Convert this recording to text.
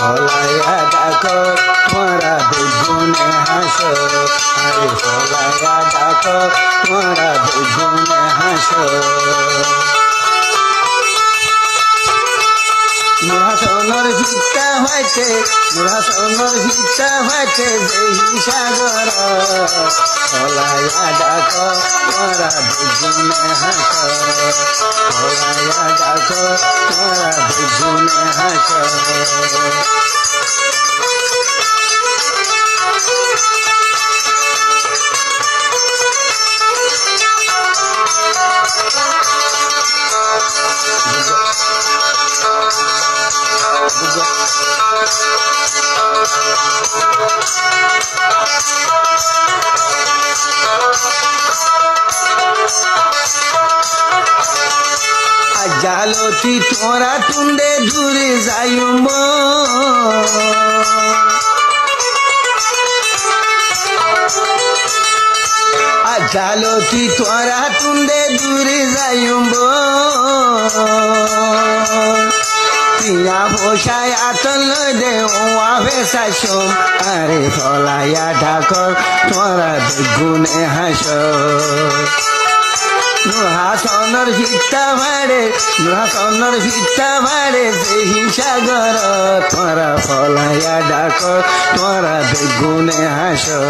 ফলাইয়া ডাকো তোমরা বেগুনে হাসো, আরে ফলাইয়া ডাকো তোমরা বেগুনে হাসো। নুরহাসনের ভিক্ষা হইতে নুরহাসনের ভিক্ষা হইতে যেই সাগর, ফলাইয়া ডাকো তোমরা বেগুনে হাসো, ফলাইয়া ডাকো তোমরা বেগুনে হাসো। জালতি তোরা টুন্ডে দূরে যাইম, জালতি তোরা টুন্ডে দূরে যাইম, পিয়া বসায় আতল দে ওয়া ভেসাইসম, আরে ফলাইয়া ডাকর তোরা বেগুনে হাসো। নুরহাসনের ভিক্ষা ভাড়ে নুরহাসনের ভিক্ষা ভাড়ে যেই সাগর, তোরা ফলাইয়া ডাকো তোরা বেগুনে হাসো।